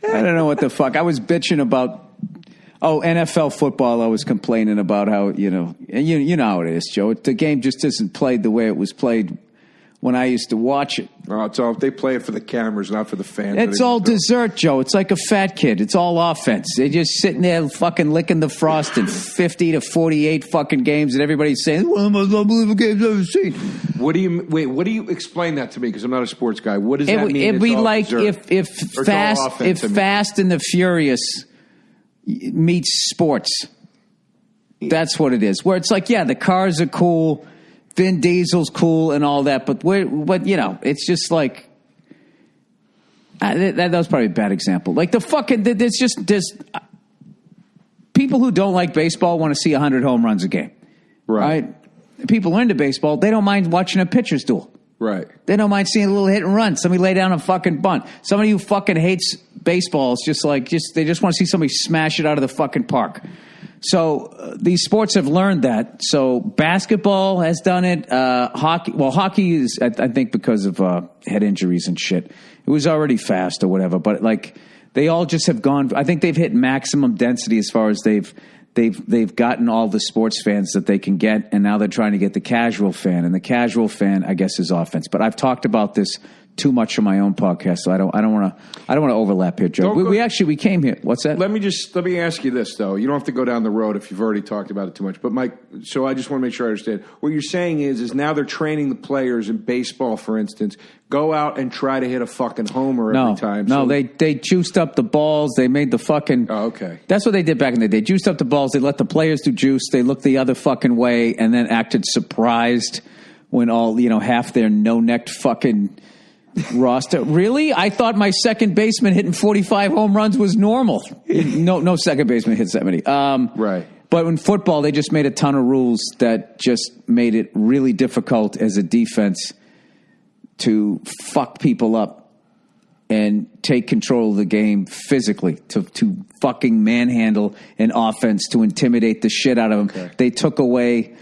I don't know what the fuck. I was bitching about, NFL football. I was complaining about how, and you know how it is, Joe. The game just isn't played the way it was played when I used to watch it. Oh, it's all, they play it for the cameras, not for the fans. It's all dessert, Joe. It's like a fat kid. It's all offense. They're just sitting there fucking licking the frosting. 50 to 48 fucking games, and everybody's saying, one of the most unbelievable games I've ever seen. What do you explain that to me? Because I'm not a sports guy. What does that mean? It'd be like if Fast and the Furious meets sports. That's what it is. Where it's like, the cars are cool. Vin Diesel's cool and all that, but it's just like that was probably a bad example. Like there's people who don't like baseball want to see 100 home runs a game, right? People who are into baseball, they don't mind watching a pitcher's duel, right? They don't mind seeing a little hit and run. Somebody lay down a fucking bunt. Somebody who fucking hates baseball is they just want to see somebody smash it out of the fucking park. So these sports have learned that. So basketball has done it. Hockey is, I think, because of head injuries and shit. It was already fast or whatever, but they all just have gone. I think they've hit maximum density as far as they've gotten all the sports fans that they can get, and now they're trying to get the casual fan. And the casual fan, I guess, is offense. But I've talked about this too much on my own podcast, so I don't want to overlap here, Joe. We came here. What's that? Let me ask you this though. You don't have to go down the road if you've already talked about it too much. But Mike, so I just want to make sure I understand. What you're saying is now they're training the players in baseball, for instance, go out and try to hit a fucking homer every time. No, they juiced up the balls. They made the fucking. Oh, okay. That's what they did back in the day. Juiced up the balls. They let the players do juice. They looked the other fucking way and then acted surprised when all half their no-necked fucking roster. Really? I thought my second baseman hitting 45 home runs was normal. No second baseman hits that many. Right. But in football, they just made a ton of rules that just made it really difficult as a defense to fuck people up and take control of the game physically, to fucking manhandle an offense, to intimidate the shit out of them. Okay. They took away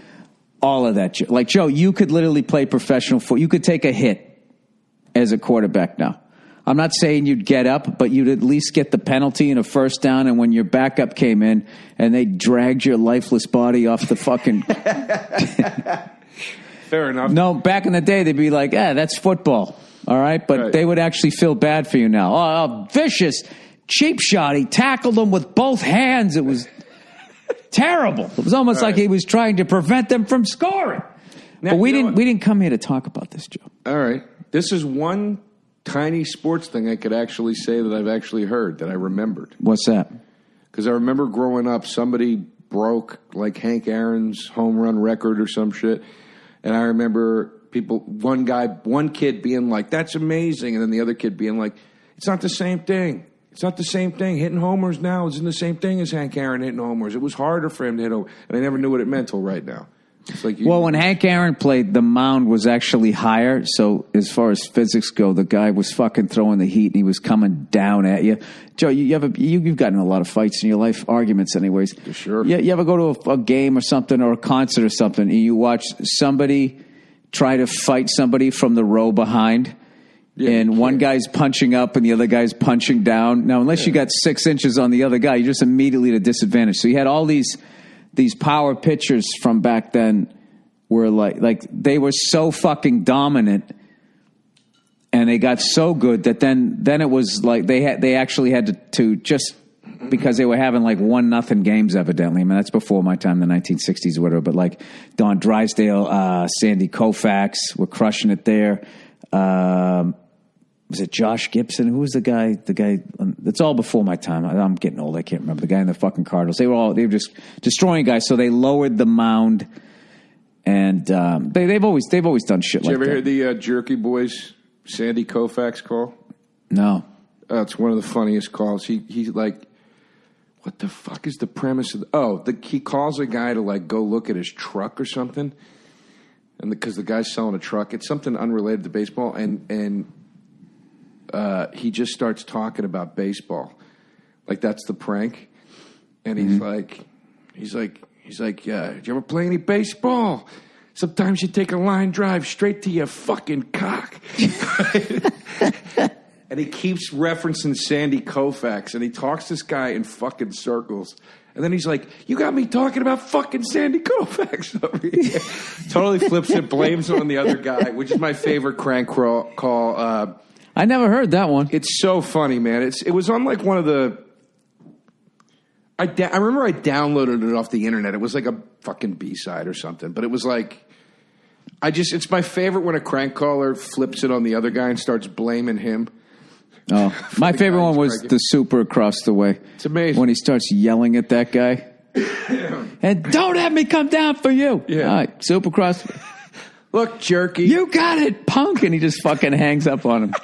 all of that shit. Like, Joe, you could literally play professional football. You could take a hit as a quarterback now. I'm not saying you'd get up, but you'd at least get the penalty and a first down, and when your backup came in and they dragged your lifeless body off the fucking... Fair enough. No, back in the day, they'd be like, that's football, all right? But They would actually feel bad for you now. Oh, vicious, cheap shot. He tackled them with both hands. It was terrible. It was almost like he was trying to prevent them from scoring. Now, but we didn't come here to talk about this, Joe. All right. This is one tiny sports thing I could actually say that I've actually heard, that I remembered. What's that? Because I remember growing up, somebody broke like Hank Aaron's home run record or some shit. And I remember one kid being like, that's amazing. And then the other kid being like, it's not the same thing. It's not the same thing. Hitting homers now isn't the same thing as Hank Aaron hitting homers. It was harder for him to hit homers. And I never knew what it meant till right now. It's like when Hank Aaron played, the mound was actually higher. So as far as physics go, the guy was fucking throwing the heat and he was coming down at you. Joe, you've gotten in a lot of fights in your life, arguments anyways. Sure. You ever go to a game or something, or a concert or something, and you watch somebody try to fight somebody from the row behind? Yeah, and one guy's punching up and the other guy's punching down. Now, unless you got 6 inches on the other guy, you're just immediately at a disadvantage. So you had all these power pitchers from back then were like they were so fucking dominant, and they got so good that then it was like they actually had to just, because they were having like 1-0 games evidently. I mean, that's before my time, the 1960s or whatever, but like Don Drysdale, Sandy Koufax were crushing it there. Was it Josh Gibson? Who was the guy? It's all before my time. I'm getting old. I can't remember the guy in the fucking Cardinals. They were just destroying guys. So they lowered the mound, and they've always done shit like that. Did you ever hear the Jerky Boys Sandy Koufax call? No. It's one of the funniest calls. He's like, what the fuck is the premise of? He calls a guy to like go look at his truck or something, and because the guy's selling a truck, it's something unrelated to baseball, and he just starts talking about baseball, like that's the prank. And he's like, yeah. Did you ever play any baseball? Sometimes you take a line drive straight to your fucking cock. and he keeps referencing Sandy Koufax, and he talks this guy in fucking circles. And then he's like, you got me talking about fucking Sandy Koufax over here. Totally flips it, blames it on the other guy, which is my favorite crank call. I never heard that one. It's so funny, man. It was on like one of the... I remember I downloaded it off the internet. It was like a fucking B-side or something. But it was like... It's my favorite when a crank caller flips it on the other guy and starts blaming him. Oh, my favorite one was the super across the way. It's amazing. When he starts yelling at that guy. And don't have me come down for you. Yeah. All right, super across. Look, jerky. You got it, punk. And he just fucking hangs up on him.